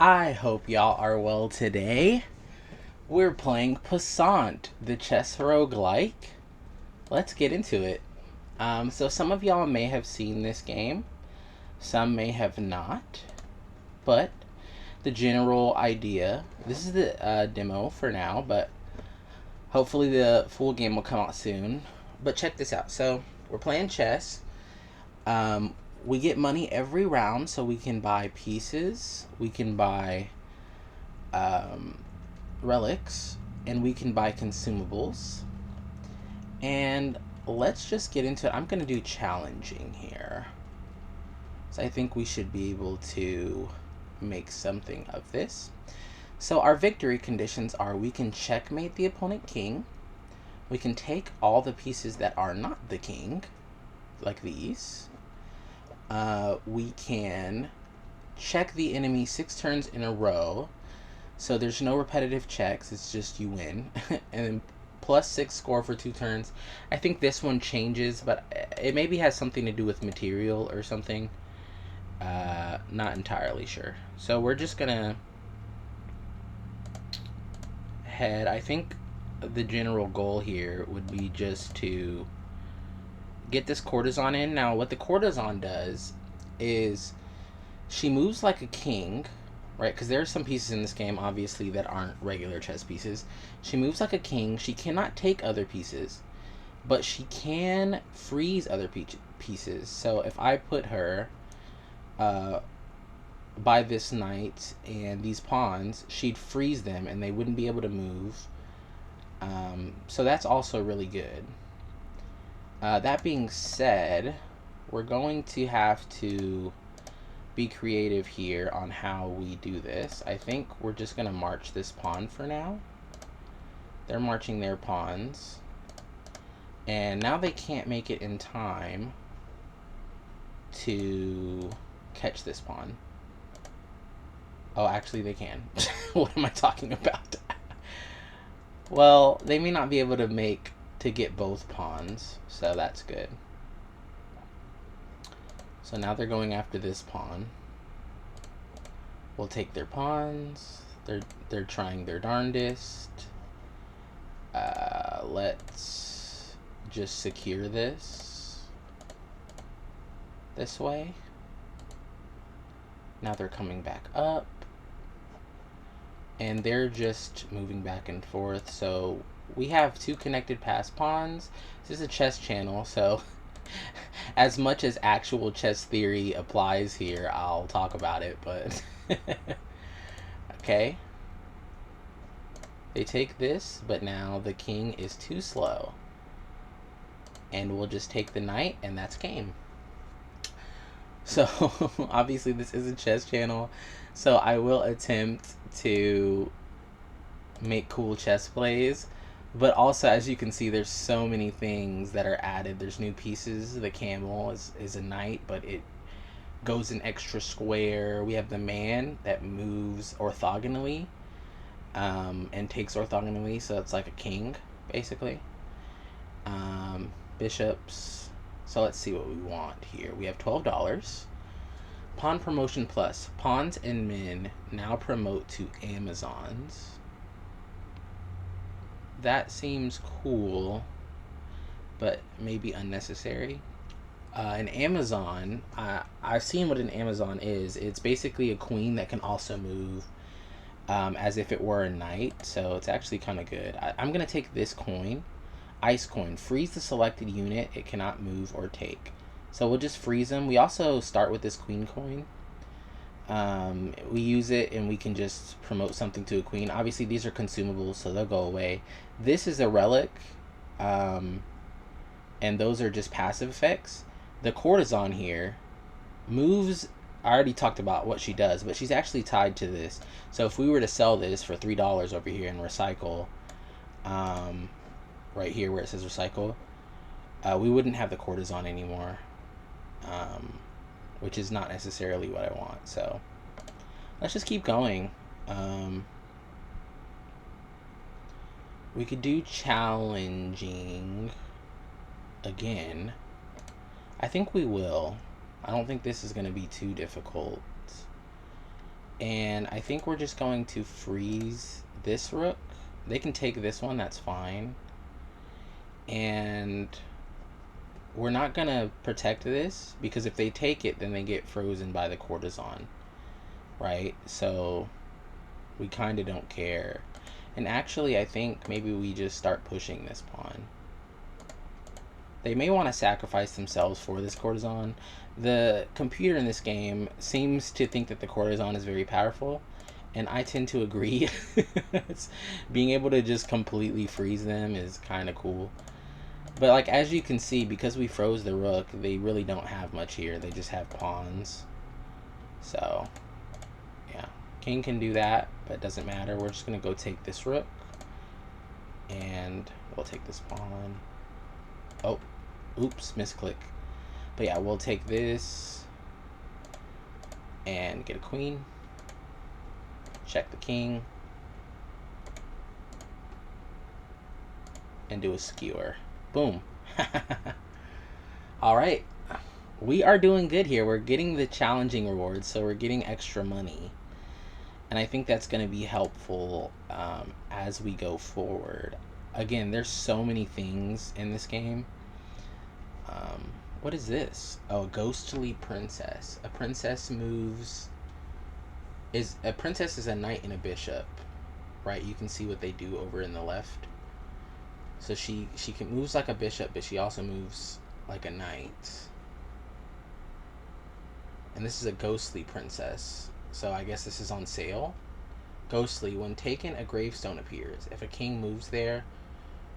I hope y'all are well today. We're playing Passant, the chess roguelike. Let's get into it. So some of y'all may have seen this game, some may have not, but the general idea. This is the demo for now, but hopefully the full game will come out soon. But check this out. So we're playing chess. We get money every round, so we can buy pieces, we can buy relics, and we can buy consumables. And let's just get into it. I'm going to do challenging here. So I think we should be able to make something of this. So our victory conditions are we can checkmate the opponent king. We can take all the pieces that are not the king, like these. We can check the enemy 6 turns in a row. So there's no repetitive checks, it's just you win. And then +6 score for 2 turns. I think this one changes, but it maybe has something to do with material or something. Not entirely sure. So we're just gonna head. I think the general goal here would be just to get this courtesan in. Now what the courtesan does is she moves like a king, right? Because there are some pieces in this game, obviously, that aren't regular chess pieces. She moves like a king. She cannot take other pieces, but she can freeze other pieces. So if I put her by this knight and these pawns, she'd freeze them and they wouldn't be able to move. So that's also really good. That being said, we're going to have to be creative here on how we do this. I think we're just going to march this pawn for now. They're marching their pawns. And now they can't make it in time to catch this pawn. Oh, actually they can. What am I talking about? Well, they may not be able to get both pawns, so that's good. So now they're going after this pawn. We'll take their pawns. They're trying their darndest. Let's just secure this way. Now they're coming back up. And they're just moving back and forth. So we have 2 connected passed pawns. This is a chess channel, so as much as actual chess theory applies here, I'll talk about it, but okay. They take this, but now the king is too slow. And we'll just take the knight, and that's game. So, obviously this is a chess channel, so I will attempt to make cool chess plays. But also, as you can see, there's so many things that are added. There's new pieces. The camel is a knight, but it goes an extra square. We have the man that moves orthogonally and takes orthogonally, so it's like a king, basically. Bishops. So let's see what we want here. We have $12. Pawn promotion plus. Pawns and men now promote to Amazons. That seems cool, but maybe unnecessary. An Amazon, I've seen what an Amazon is. It's basically a queen that can also move as if it were a knight, so it's actually kind of good. I'm going to take this coin, ice coin. Freeze the selected unit. It cannot move or take. So we'll just freeze them. We also start with this queen coin. We use it and we can just promote something to a queen. Obviously these are consumables, so they'll go away. This is a relic, and those are just passive effects. The courtesan here moves. I already talked about what she does, but she's actually tied to this. So if we were to sell this for $3 over here and recycle, right here where it says recycle, we wouldn't have the courtesan anymore, which is not necessarily what I want. So let's just keep going. We could do challenging again. I think we will. I don't think this is going to be too difficult. And I think we're just going to freeze this rook. They can take this one, that's fine. And we're not gonna protect this, because if they take it, then they get frozen by the courtesan, right? So we kind of don't care. And actually, I think maybe we just start pushing this pawn. They may want to sacrifice themselves for this courtesan. The computer in this game seems to think that the courtesan is very powerful, and I tend to agree. Being able to just completely freeze them is kind of cool. But like, as you can see, because we froze the rook, they really don't have much here. They just have pawns. So, yeah. King can do that, but it doesn't matter. We're just going to go take this rook. And we'll take this pawn. Oh, oops, misclick. But yeah, we'll take this. And get a queen. Check the king. And do a skewer. Boom. All right. We are doing good here. We're getting the challenging rewards, so we're getting extra money. And I think that's going to be helpful as we go forward. Again, there's so many things in this game. What is this? Oh, a ghostly princess. A princess moves... A princess is a knight and a bishop, right? You can see what they do over in the left. So she moves like a bishop, but she also moves like a knight. And this is a ghostly princess. So I guess this is on sale. Ghostly, when taken, a gravestone appears. If a king moves there,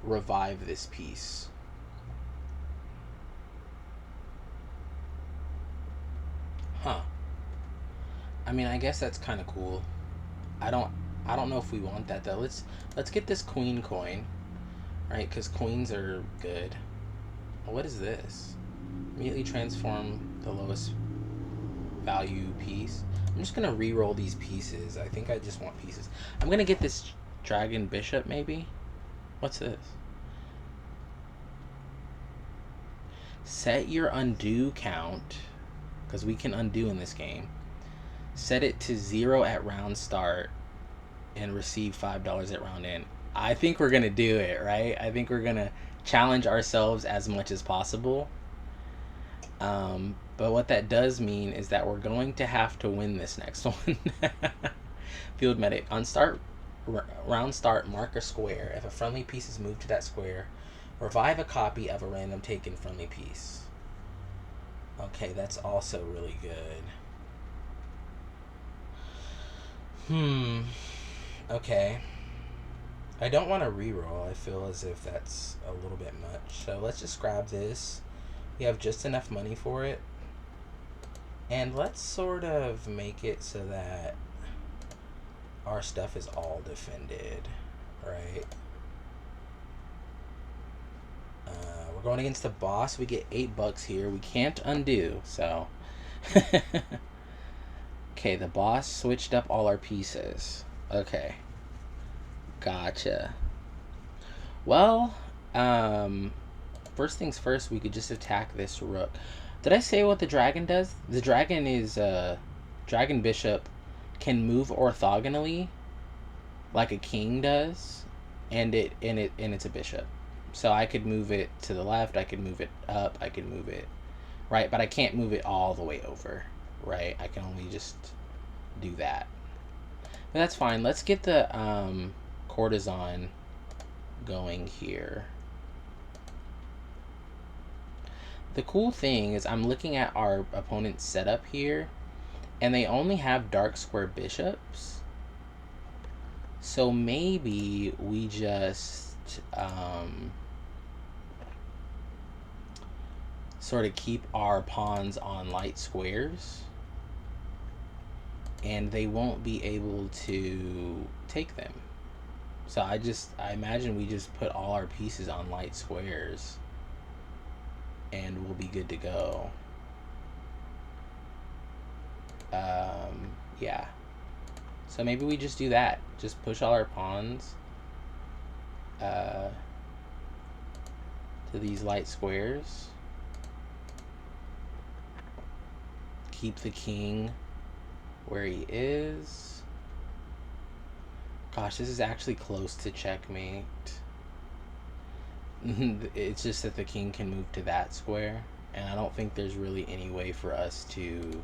revive this piece. Huh. I mean, I guess that's kind of cool. I don't know if we want that though. Let's get this queen coin. Right, because queens are good. What is this? Immediately transform the lowest value piece. I'm just gonna re-roll these pieces. I think I just want pieces. I'm gonna get this dragon bishop maybe. What's this? Set your undo count, because we can undo in this game. Set it to 0 at round start and receive $5 at round end. I think we're gonna do it, right? I think we're gonna challenge ourselves as much as possible. But what that does mean is that we're going to have to win this next one. Field medic. On round start, mark a square. If a friendly piece is moved to that square, revive a copy of a random taken friendly piece. Okay, that's also really good. Okay. I don't want to reroll. I feel as if that's a little bit much. So let's just grab this. We have just enough money for it. And let's sort of make it so that our stuff is all defended, right? We're going against the boss. We get $8 here. We can't undo, so. Okay, the boss switched up all our pieces. Okay. Gotcha. Well, first things first, we could just attack this rook. Did I say what the dragon does? The dragon is dragon bishop can move orthogonally like a king does, and it's a bishop. So I could move it to the left, I could move it up, I could move it right, but I can't move it all the way over, right? I can only just do that. But that's fine. Let's get the courtesan going here. The cool thing is I'm looking at our opponent's setup here, and they only have dark square bishops. So maybe we just sort of keep our pawns on light squares, and they won't be able to take them. So I imagine we just put all our pieces on light squares and we'll be good to go. Yeah. So maybe we just do that. Just push all our pawns to these light squares. Keep the king where he is. Gosh, this is actually close to checkmate. It's just that the king can move to that square, and I don't think there's really any way for us to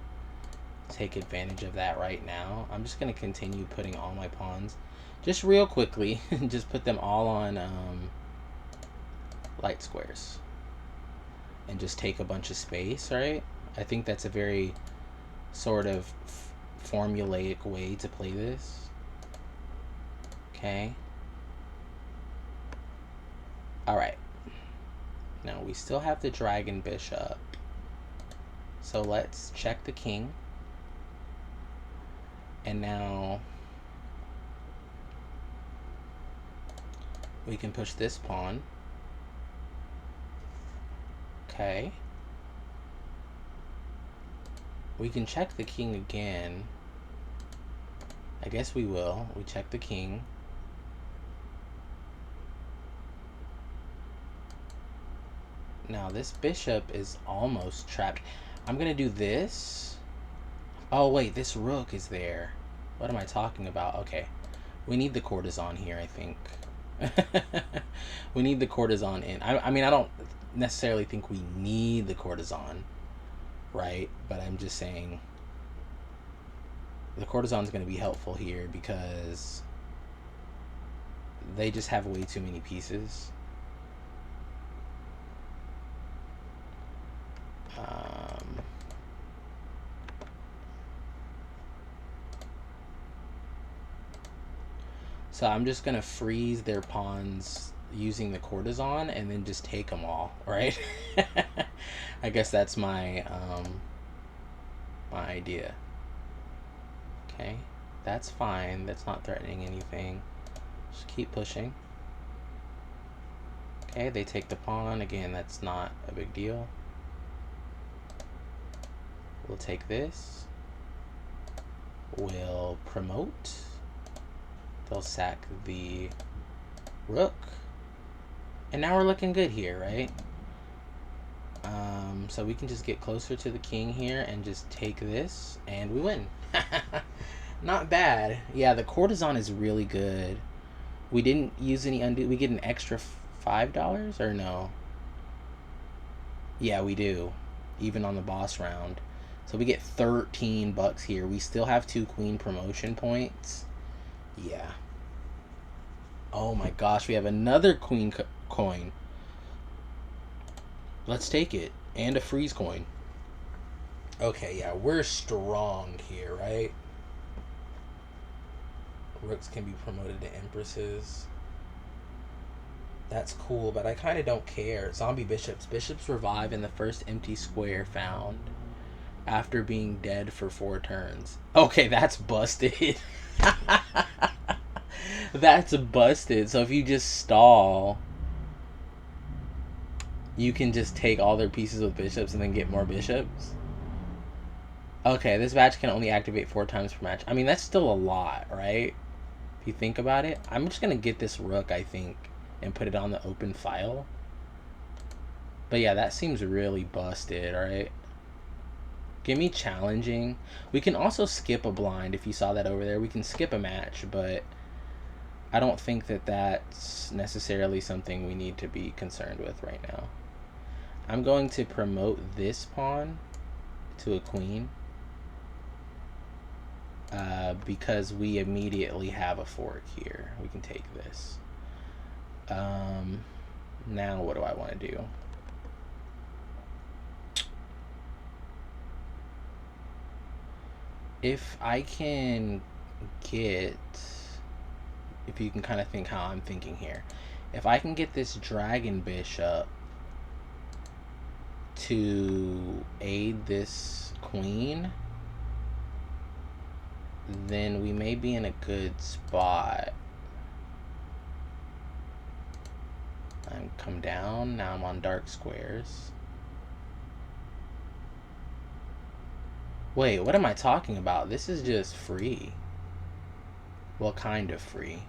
take advantage of that right now. I'm just going to continue putting all my pawns just real quickly. Just put them all on light squares and just take a bunch of space, right? I think that's a very sort of formulaic way to play this. Okay. Alright. Now we still have the dragon bishop. So let's check the king. And now we can push this pawn. Okay. We can check the king again. I guess we will. We check the king. Now this bishop is almost trapped. I'm gonna do this. Oh wait, this rook is there. What am I talking about? Okay. We need the courtesan here, I think. We need the courtesan in. I mean, I don't necessarily think we need the courtesan, right? But I'm just saying the courtesan's going to be helpful here because they just have way too many pieces. So I'm just going to freeze their pawns using the courtesan and then just take them all, right? I guess that's my my idea. Okay, that's fine. That's not threatening anything. Just keep pushing. Okay, they take the pawn. Again, that's not a big deal. We'll take this. We'll promote. They'll sack the rook. And now we're looking good here, right? So we can just get closer to the king here and just take this, and we win. Not bad. Yeah, the courtesan is really good. We didn't use any undo. We get an extra $5 or no? Yeah, we do. Even on the boss round. So we get $13 here. We still have 2 queen promotion points. Yeah. Oh my gosh, we have another queen coin. Let's take it. And a freeze coin. Okay, yeah, we're strong here, right? Rooks can be promoted to empresses. That's cool, but I kind of don't care. Zombie bishops. Bishops revive in the first empty square found after being dead for 4 turns. Okay, that's busted. That's busted. So if you just stall, you can just take all their pieces with bishops and then get more bishops. Okay, this match can only activate 4 times per match. I mean, that's still a lot, right? If you think about it. I'm just going to get this rook, I think, and put it on the open file. But yeah, that seems really busted, right? Give me challenging. We can also skip a blind if you saw that over there. We can skip a match, but I don't think that that's necessarily something we need to be concerned with right now. I'm going to promote this pawn to a queen because we immediately have a fork here. We can take this. Now what do I want to do? If I can get, if you can kind of think how I'm thinking here, if I can get this dragon bishop to aid this queen, then we may be in a good spot. I'm come down, now I'm on dark squares. Wait, what am I talking about? This is just free. Well, kind of free.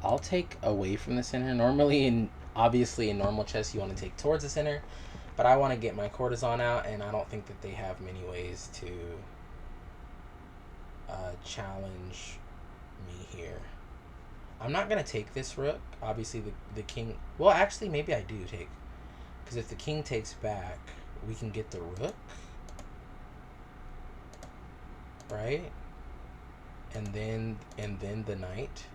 I'll take away from the center. Normally, obviously in normal chess, you want to take towards the center. But I want to get my courtesan out, and I don't think that they have many ways to challenge me here. I'm not going to take this rook. Obviously, the king... Well, actually, maybe I do take... Because if the king takes back, we can get the rook. Right? And then the knight.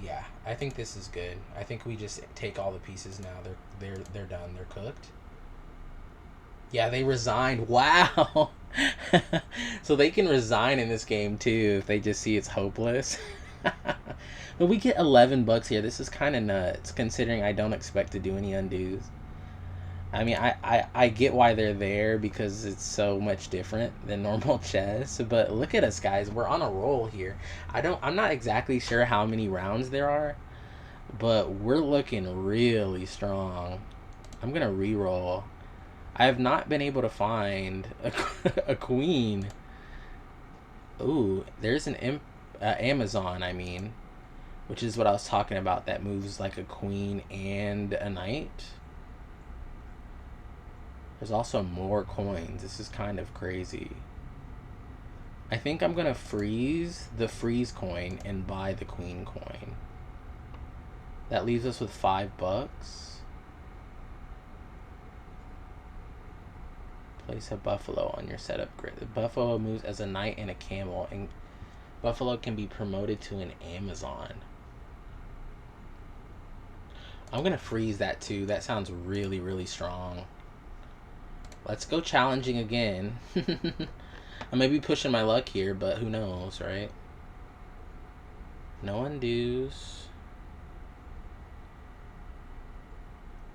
Yeah, I think this is good. I think we just take all the pieces now. They're done. They're cooked. Yeah, they resigned. Wow. So they can resign in this game too if they just see it's hopeless. But we get $11 here. This is kind of nuts considering I don't expect to do any undos. I mean, I get why they're there because it's so much different than normal chess. But look at us, guys. We're on a roll here. I'm not exactly sure how many rounds there are, but we're looking really strong. I'm gonna re-roll. I have not been able to find a queen. Ooh, there's an Amazon, I mean, which is what I was talking about, that moves like a queen and a knight. There's also more coins. This is kind of crazy. I think I'm going to freeze the freeze coin and buy the queen coin. That leaves us with $5. Place a buffalo on your setup grid. The buffalo moves as a knight and a camel, and buffalo can be promoted to an Amazon. I'm going to freeze that too. That sounds really, really strong. Let's go challenging again. I may be pushing my luck here, but who knows, right? No undos.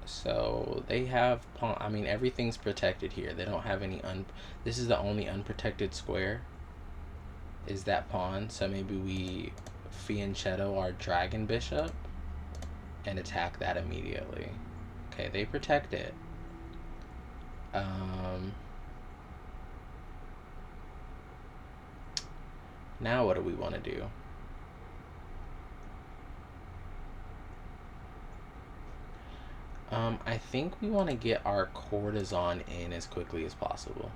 So they have pawn. I mean, everything's protected here. They don't have any this is the only unprotected square. Is that pawn? So maybe we fianchetto our dragon bishop and attack that immediately. Okay, they protect it. Now what do we want to do? I think we want to get our courtesan in as quickly as possible.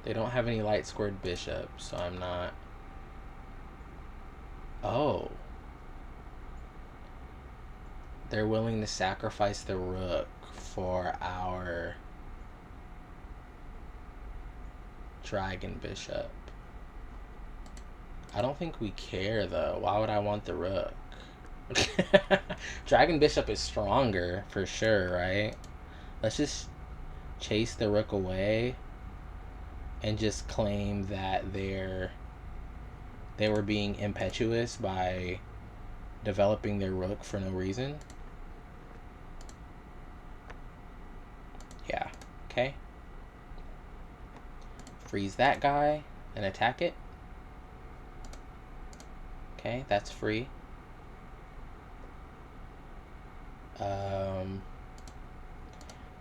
They don't have any light squared bishops, so I'm not... Oh. They're willing to sacrifice the rook for our dragon bishop. I don't think we care, though. Why would I want the rook? Dragon bishop is stronger, for sure, right? Let's just chase the rook away and just claim that they were being impetuous by developing their rook for no reason. Yeah, okay. Freeze that guy and attack it. Okay, that's free.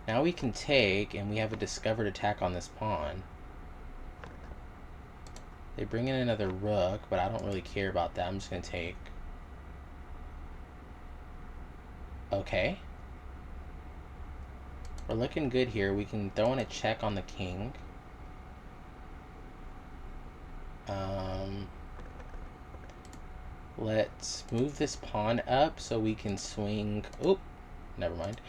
Now we can take, and we have a discovered attack on this pawn. They bring in another rook, but I don't really care about that. I'm just going to take. Okay. We're looking good here. We can throw in a check on the king. Let's move this pawn up so we can swing... Oop, never mind.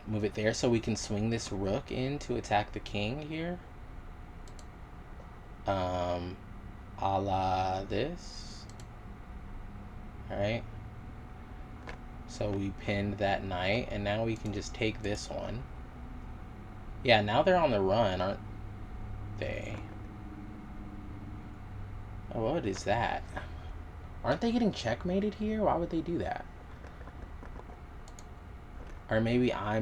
Move it there so we can swing this rook in to attack the king here. A la this. Alright. So we pinned that knight, and now we can just take this one. Yeah, now they're on the run, aren't they? Oh, what is that? Aren't they getting checkmated here? Why would they do that? Or maybe I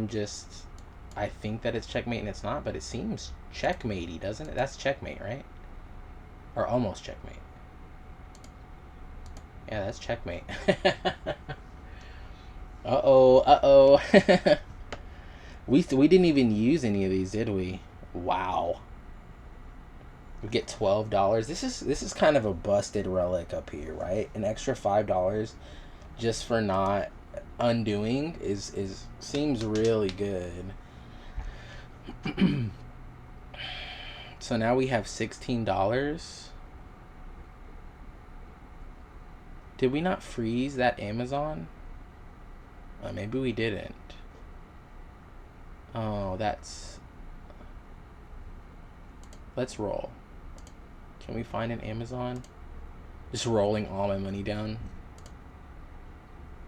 think that it's checkmate and it's not, but it seems checkmatey, doesn't it? That's checkmate, right? Or almost checkmate. Yeah, that's checkmate. Uh-oh. We didn't even use any of these, did we? Wow. We get $12. This is kind of a busted relic up here, right? An extra $5 just for not undoing seems really good. So now we have $16. Did we not freeze that Amazon? Maybe we didn't. Oh, let's roll. Can we find an Amazon? Just rolling all my money down.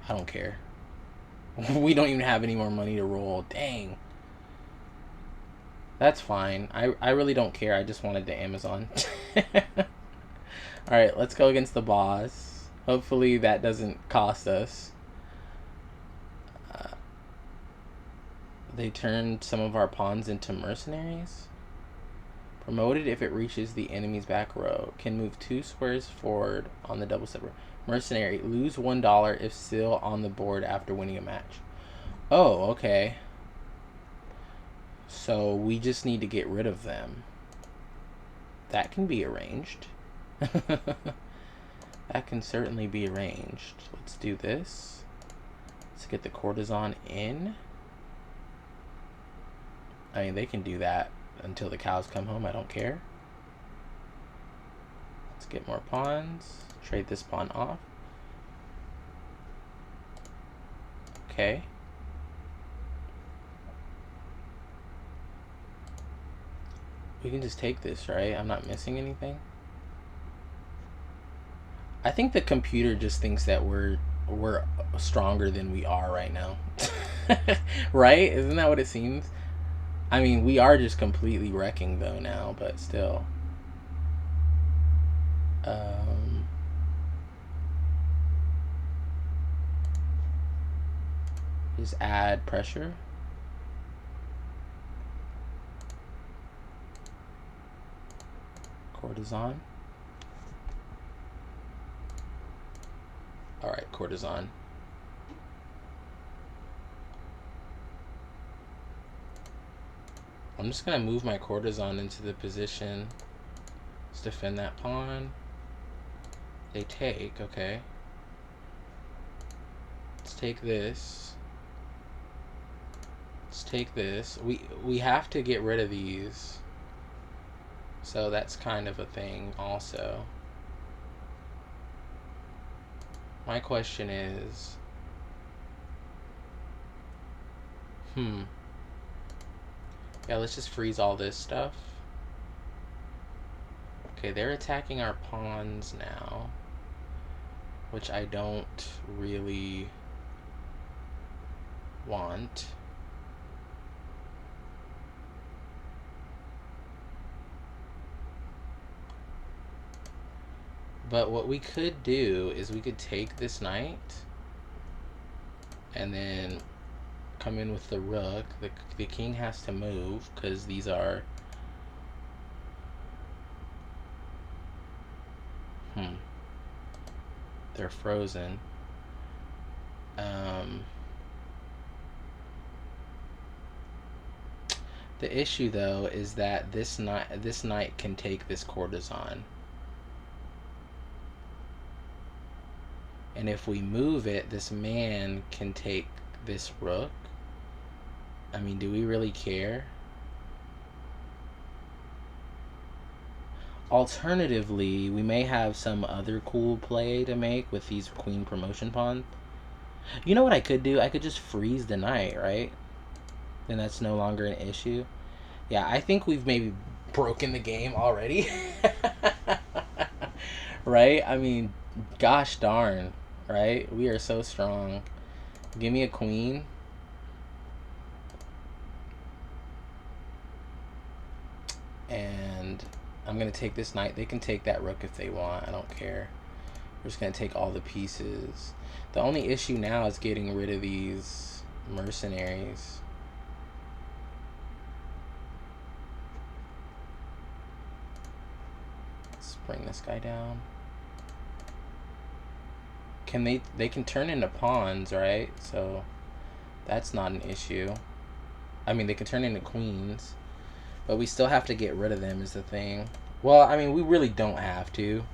I don't care. We don't even have any more money to roll. Dang. That's fine. I really don't care. I just wanted the Amazon. Alright, let's go against the boss. Hopefully that doesn't cost us. They turned some of our pawns into mercenaries. Promoted if it reaches the enemy's back row. Can move 2 squares forward on the double step. Mercenary. Lose $1 if still on the board after winning a match. Oh, okay. So we just need to get rid of them. That can be arranged. That can certainly be arranged. Let's do this. Let's get the courtesan in. I mean, they can do that until the cows come home. I don't care. Let's get more pawns. Trade this pawn off. Okay. We can just take this, right? I'm not missing anything. I think the computer just thinks that we're stronger than we are right now. Right? Isn't that what it seems? I mean, we are just completely wrecking though now, but still. Just add pressure. Courtesan. Alright, courtesan. I'm just going to move my courtesan into the position. Let's defend that pawn. They take, okay. Let's take this. Let's take this. We have to get rid of these. So that's kind of a thing also. My question is... Yeah, let's just freeze all this stuff. Okay, they're attacking our pawns now, which I don't really want. But what we could do is we could take this knight and then come in with the rook. The king has to move because these are... They're frozen. The issue though is that this knight can take this courtesan. And if we move it, this man can take this rook. I mean, do we really care? Alternatively, we may have some other cool play to make with these queen promotion pawns. You know what I could do? I could just freeze the knight, right? Then that's no longer an issue. Yeah, I think we've maybe broken the game already. Right? I mean, gosh darn. Right? We are so strong. Give me a queen. And I'm going to take this knight. They can take that rook if they want. I don't care. We're just going to take all the pieces. The only issue now is getting rid of these mercenaries. Let's bring this guy down. They can turn into pawns, right? So that's not an issue. I mean, they can turn into queens, but we still have to get rid of them is the thing. Well, I mean, we really don't have to,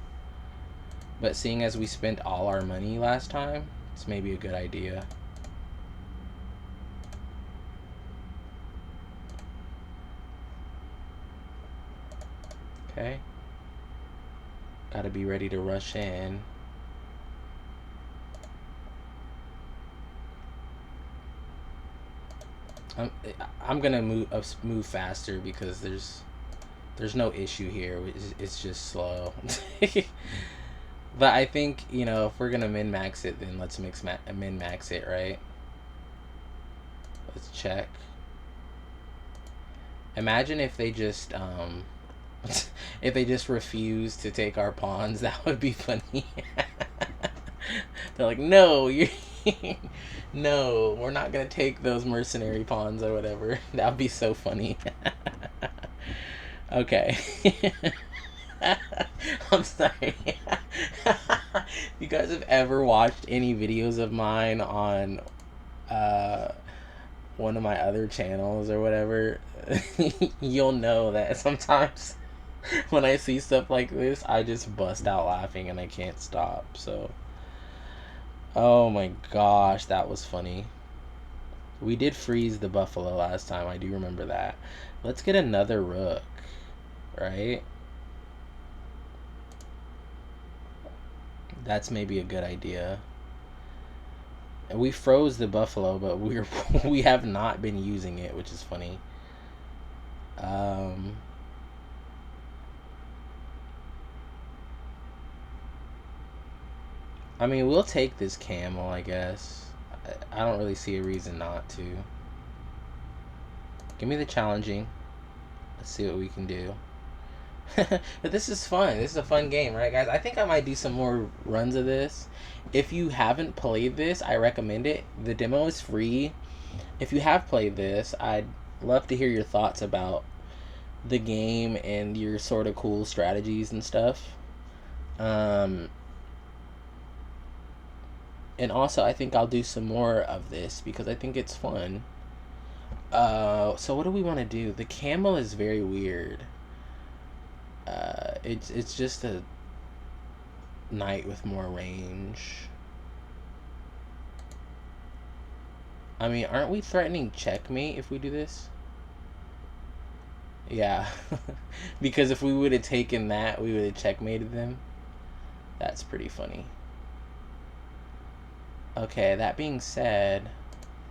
but seeing as we spent all our money last time, it's maybe a good idea. Okay. Gotta be ready to rush in. I'm gonna move faster because there's no issue here. It's just slow. But I think, you know, if we're gonna min max it, then let's min max it, right? Let's check. Imagine if they just if they just refuse to take our pawns. That would be funny. They're like, no, you no, we're not gonna take those mercenary pawns or whatever. That would be so funny. Okay. I'm sorry. You guys have ever watched any videos of mine on one of my other channels or whatever, you'll know that sometimes when I see stuff like this, I just bust out laughing and I can't stop. So, oh my gosh, that was funny. We did freeze the buffalo last time. I do remember that. Let's get another rook, right? That's maybe a good idea. We froze the buffalo, but we have not been using it, which is funny. I mean, we'll take this camel, I guess. I don't really see a reason not to. Give me the challenging. Let's see what we can do. But this is fun. This is a fun game, right, guys? I think I might do some more runs of this. If you haven't played this, I recommend it. The demo is free. If you have played this, I'd love to hear your thoughts about the game and your sort of cool strategies and stuff. And also, I think I'll do some more of this because I think it's fun. So what do we want to do? The camel is very weird. It's just a knight with more range. I mean, aren't we threatening checkmate if we do this? Yeah. Because if we would have taken that, we would have checkmated them. That's pretty funny. Okay, that being said,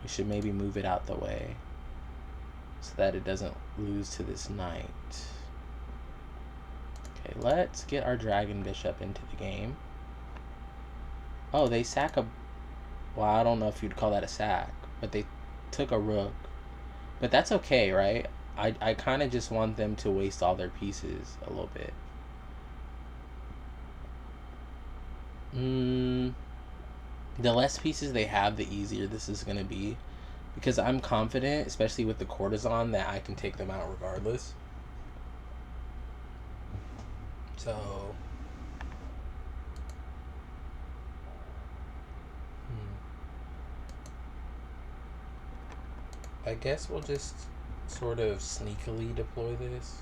we should maybe move it out the way so that it doesn't lose to this knight. Okay, let's get our dragon bishop into the game. Oh, they sack a... Well, I don't know if you'd call that a sack, but they took a rook. But that's okay, right? I kind of just want them to waste all their pieces a little bit. The less pieces they have, the easier this is going to be. Because I'm confident, especially with the courtesan, that I can take them out regardless. So... I guess we'll just sort of sneakily deploy this.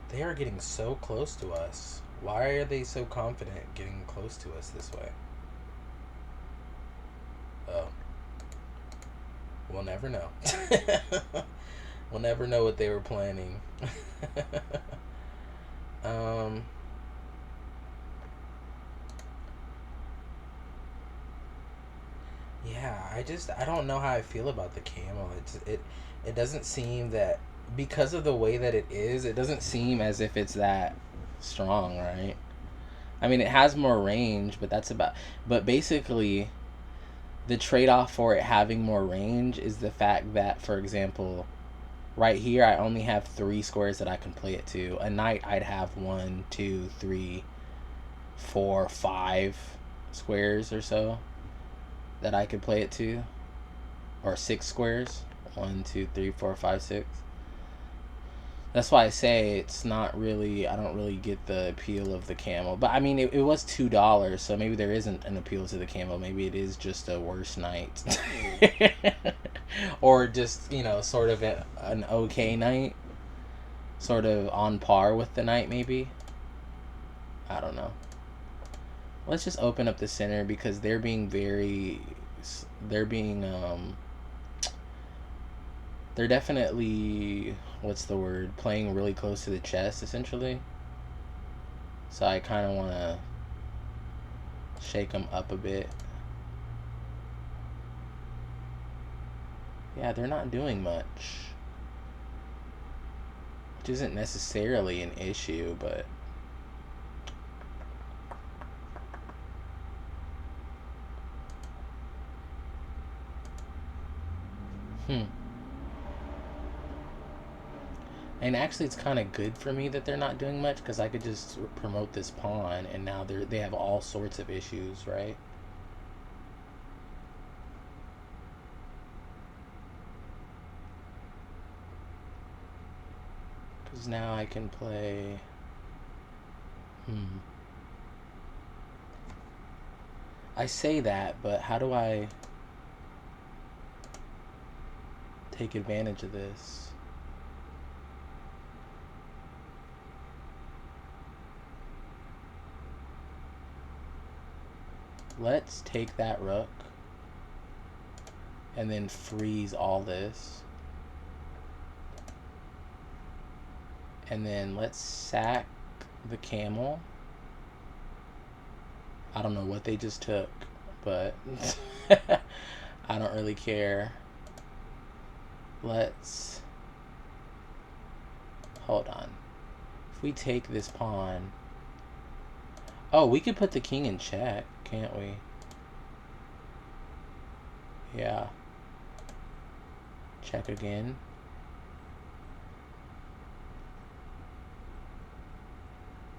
They are getting so close to us. Why are they so confident getting close to us this way? Oh. We'll never know. We'll never know what they were planning. Yeah, I don't know how I feel about the camel. It doesn't seem that, because of the way that it is, it doesn't seem as if it's that strong, right? I mean, it has more range, but basically the trade-off for it having more range is the fact that, for example, right here I only have 3 squares that I can play it to. A knight, I'd have 1, 2, 3, 4, 5 squares or so that I could play it to, or 6 squares. 1, 2, 3, 4, 5, 6. That's why I say it's not really, I don't really get the appeal of the camel. But I mean, it was $2, so maybe there isn't an appeal to the camel. Maybe it is just a worse knight. Or just, you know, sort of an okay knight. Sort of on par with the knight, maybe. I don't know. Let's just open up the center because they're being they're definitely, what's the word, playing really close to the chest, essentially. So I kind of want to shake them up a bit. Yeah, they're not doing much. Which isn't necessarily an issue, but... And actually, it's kind of good for me that they're not doing much, because I could just promote this pawn, and now they have all sorts of issues, right? Because now I can play... I say that, but how do I take advantage of this? Let's take that rook and then freeze all this. And then let's sack the camel. I don't know what they just took, but I don't really care. Let's... Hold on. If we take this pawn... Oh, we could put the king in check, can't we? Yeah. Check again.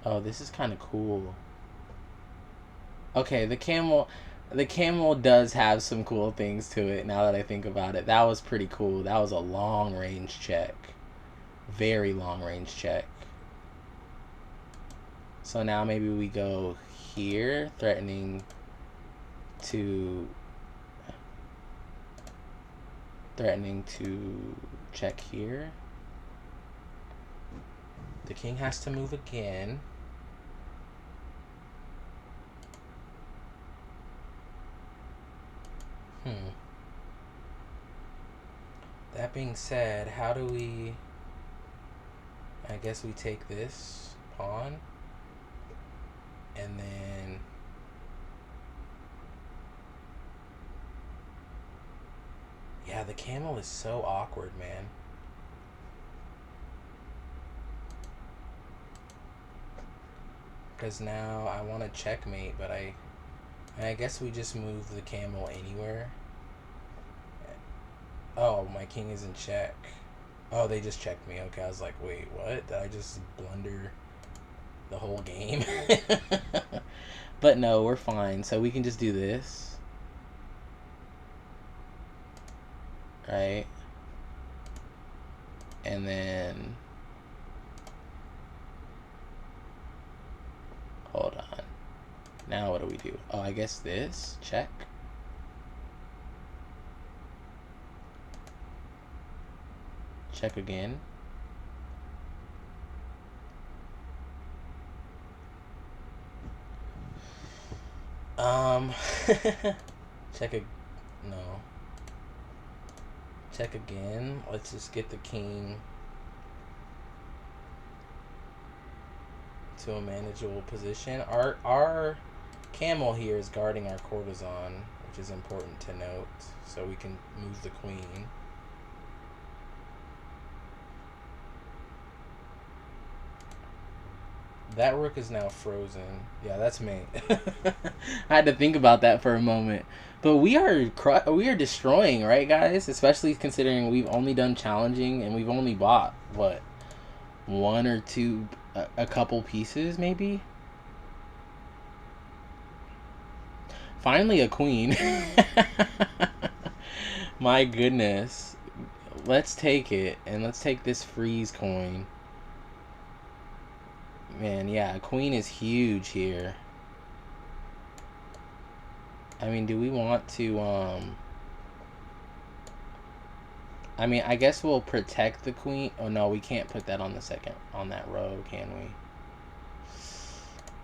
Oh, this is kind of cool. Okay, the camel does have some cool things to it now that I think about it. That was pretty cool. That was a long range check. Very long range check. So now maybe we go here, threatening to check here. The king has to move again. That being said, how do we... I guess we take this pawn. And then... Yeah, the camel is so awkward, man. Because now I want to checkmate, but I guess we just move the camel anywhere. Oh, my king is in check. Oh, they just checked me. Okay, I was like, wait, what? Did I just blunder the whole game? But no, we're fine. So we can just do this. Right? And then... Hold on. Now what do we do? Oh, I guess this. Check. Check again. Check no. Check again. Let's just get the king to a manageable position. Our camel here is guarding our courtesan, which is important to note, so we can move the queen. That rook is now frozen. Yeah, that's me. I had to think about that for a moment. But we are destroying, right, guys? Especially considering we've only done challenging and we've only bought, what, one or two, a couple pieces, maybe? Finally a queen. My goodness. Let's take it, and let's take this freeze coin. Man, yeah, queen is huge here. I mean, do we want to, I mean, I guess we'll protect the queen. Oh, no, we can't put that on that row, can we?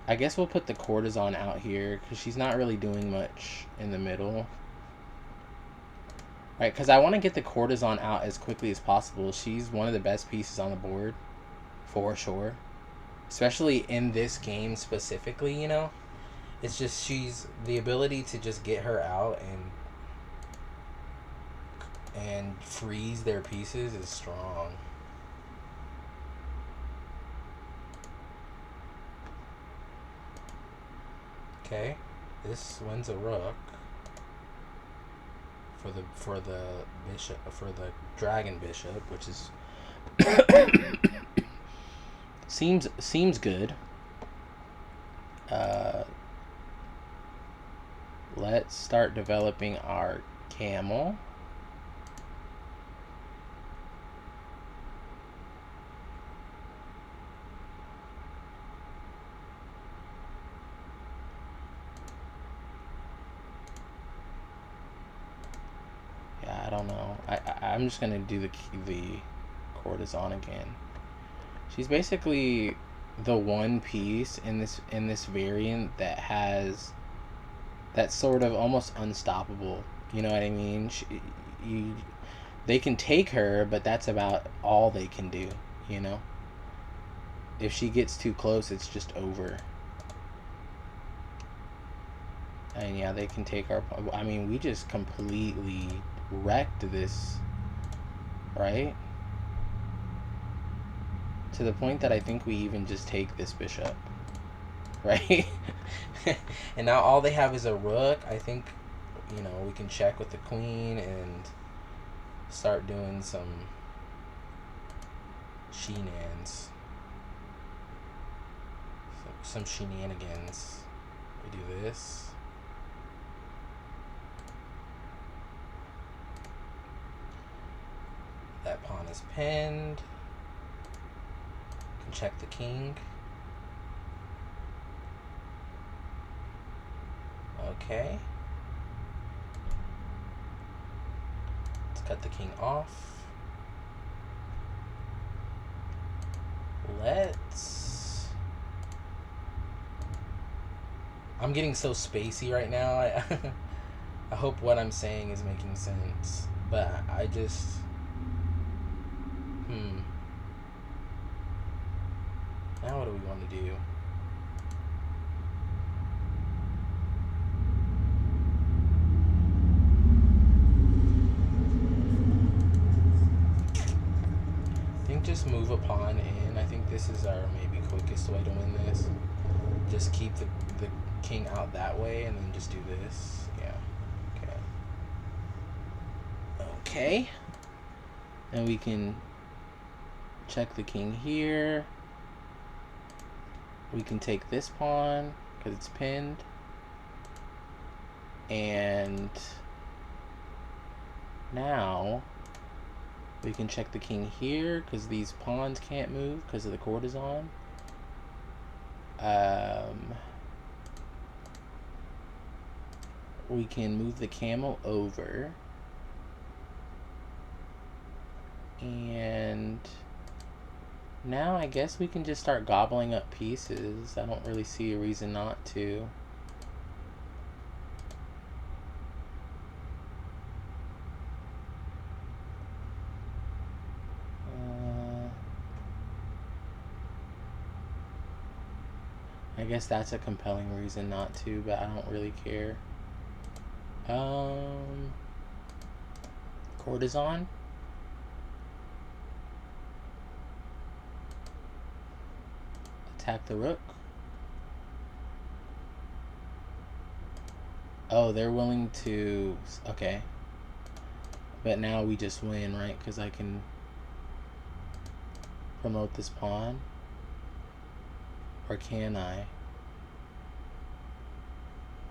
I guess we'll put the courtesan out here, because she's not really doing much in the middle. Right, because I want to get the courtesan out as quickly as possible. She's one of the best pieces on the board, for sure. Especially in this game specifically, you know? It's just she's the ability to just get her out and freeze their pieces is strong. Okay, this wins a rook for the bishop, for the dragon bishop, which is seems good. Let's start developing our camel. Yeah, I don't know. I'm just gonna do the courtesan again. She's basically the one piece in this variant that has that's sort of almost unstoppable. You know what I mean? They can take her, but that's about all they can do. You know, if she gets too close, it's just over. And yeah, they can take our. I mean, we just completely wrecked this, right? To the point that I think we even just take this bishop, right? And now all they have is a rook. I think, you know, we can check with the queen and start doing some shenanigans. Some shenanigans. We do this. That pawn is pinned. Can check the king. Okay. Let's cut the king off. I'm getting so spacey right now. I hope what I'm saying is making sense. But I just... Now what do we want to do? I think just move a pawn in. I think this is our maybe quickest way to win this. Just keep the king out that way and then just do this. Yeah. Okay. And we can check the king here. We can take this pawn because it's pinned. And now we can check the king here because these pawns can't move because of the courtesan. We can move the camel over. And now I guess we can just start gobbling up pieces. I don't really see a reason not to. I guess that's a compelling reason not to, but I don't really care. Courtesan. Attack the rook. Oh, they're willing to... Okay. But now we just win, right? Because I can promote this pawn. Or can I?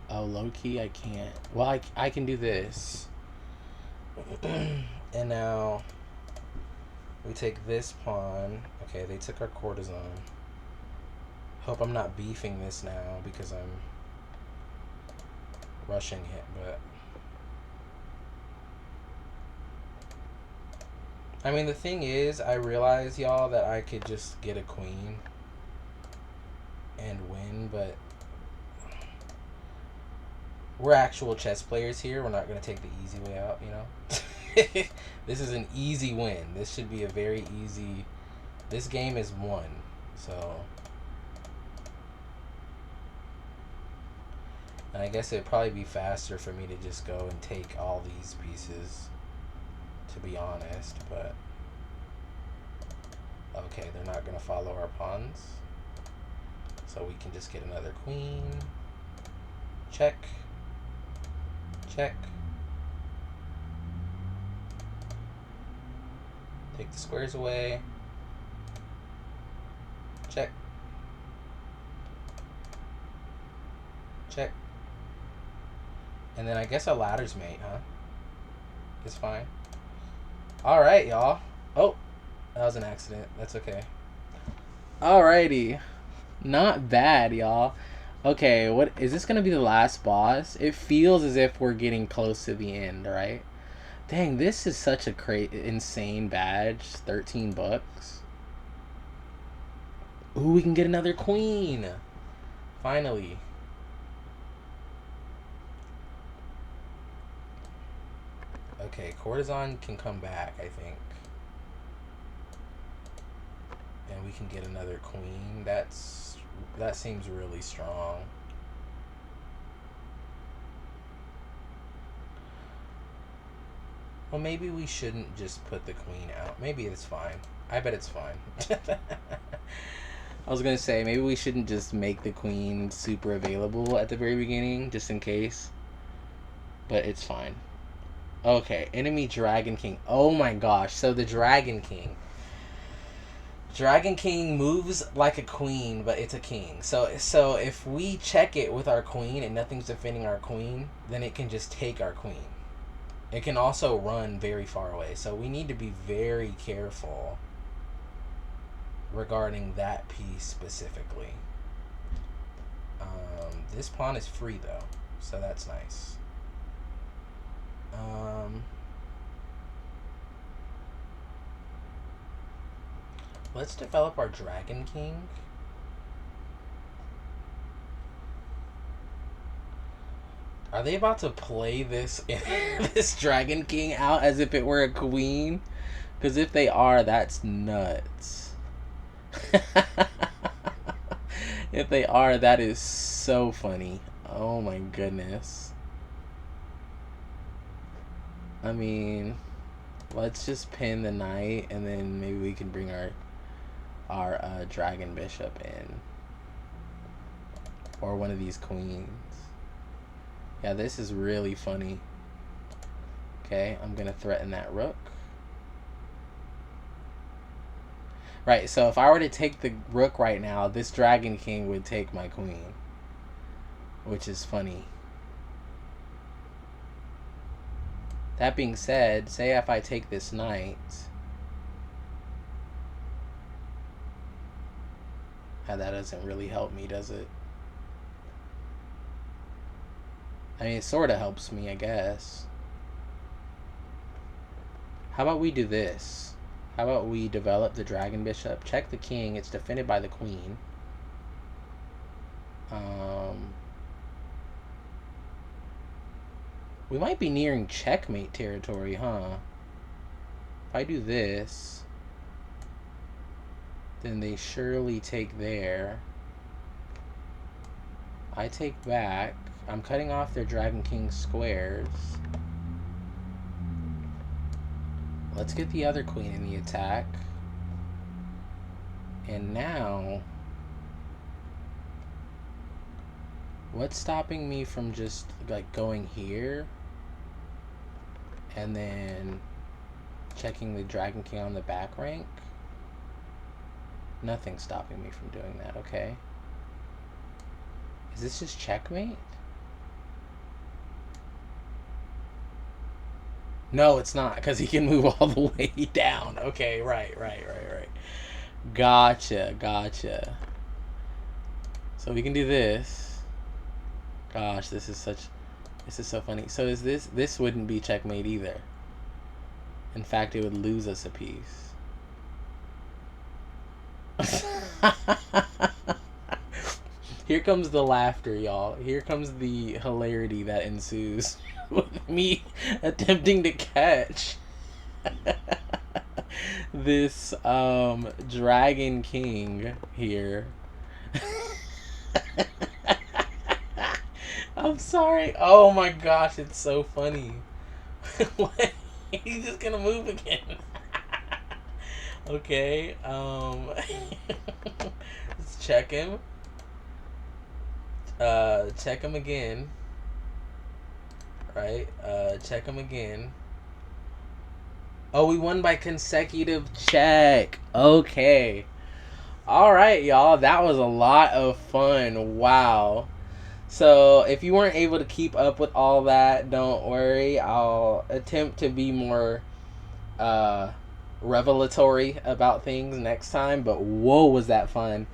Oh, low-key, I can't. Well, I can do this. And now we take this pawn. Okay, they took our courtesan. Hope I'm not beefing this now because I'm rushing it, but... I mean, the thing is, I realize, y'all, that I could just get a queen and win, but we're actual chess players here. We're not going to take the easy way out, you know? This is an easy win. This should be a very easy... This game is won. So... And I guess it'd probably be faster for me to just go and take all these pieces, to be honest, but... Okay, they're not going to follow our pawns. So we can just get another queen. Check. Check. Take the squares away. Check. Check. And then I guess a ladder's mate, huh? It's fine. Alright, y'all. Oh, that was an accident. That's okay. Alrighty. Not bad, y'all. Okay, what is this gonna be the last boss? It feels as if we're getting close to the end, right? Dang, this is such a insane badge. 13 bucks. Ooh, we can get another queen. Finally. Okay, courtesan can come back, I think. And we can get another queen. That seems really strong. Well, maybe we shouldn't just put the queen out. Maybe it's fine. I bet it's fine. I was gonna say, maybe we shouldn't just make the queen super available at the very beginning, just in case. But it's fine. Okay, enemy Dragon King. Oh my gosh, so the Dragon King. Dragon King moves like a queen, but it's a king. So if we check it with our queen and nothing's defending our queen, then it can just take our queen. It can also run very far away. So we need to be very careful regarding that piece specifically. This pawn is free though, so that's nice. Let's develop our Dragon King. Are they about to play this this Dragon King out as if it were a queen? Because if they are, that's nuts. If they are, that is so funny. Oh my goodness. I mean, let's just pin the knight and then maybe we can bring our dragon bishop in, or one of these queens. Yeah, this is really funny. Okay, I'm gonna threaten that rook. Right, so if I were to take the rook right now, this Dragon King would take my queen, which is funny. That being said, say if I take this knight, that doesn't really help me, does it? I mean, it sort of helps me, I guess. How about we do this? How about we develop the dragon bishop, check the king, it's defended by the queen. We might be nearing checkmate territory, huh? If I do this, then they surely take there. I take back. I'm cutting off their Dragon King squares. Let's get the other queen in the attack. And now, what's stopping me from just like going here and then checking the Dragon King on the back rank? Nothing's stopping me from doing that, okay? Is this just checkmate? No, it's not, because he can move all the way down. Okay, right. Gotcha. So we can do this. Gosh, this is so funny. So is this wouldn't be checkmate either. In fact, it would lose us a piece. Here comes the laughter, y'all. Here comes the hilarity that ensues with me attempting to catch. this Dragon King here. I'm sorry. Oh my gosh, it's so funny. What? He's just gonna move again. Okay, let's check him. Check him again. Right? Check him again. Oh, we won by consecutive check. Okay. Alright, y'all. That was a lot of fun. Wow. So, if you weren't able to keep up with all that, don't worry. I'll attempt to be more revelatory about things next time. But whoa, was that fun.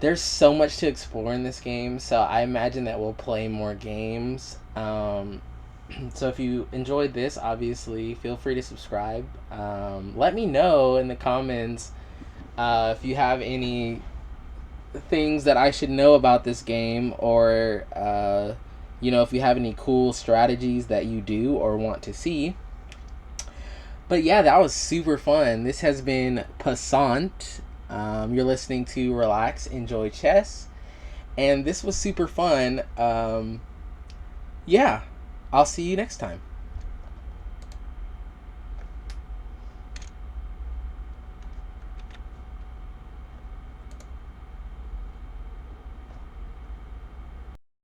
There's so much to explore in this game, so I imagine that we'll play more games. So if you enjoyed this, obviously, feel free to subscribe. Let me know in the comments if you have any things that I should know about this game, or if you have any cool strategies that you do or want to see. But yeah, that was super fun. This has been Passant. You're listening to Relax, Enjoy Chess, and this was super fun. Yeah, I'll see you next time.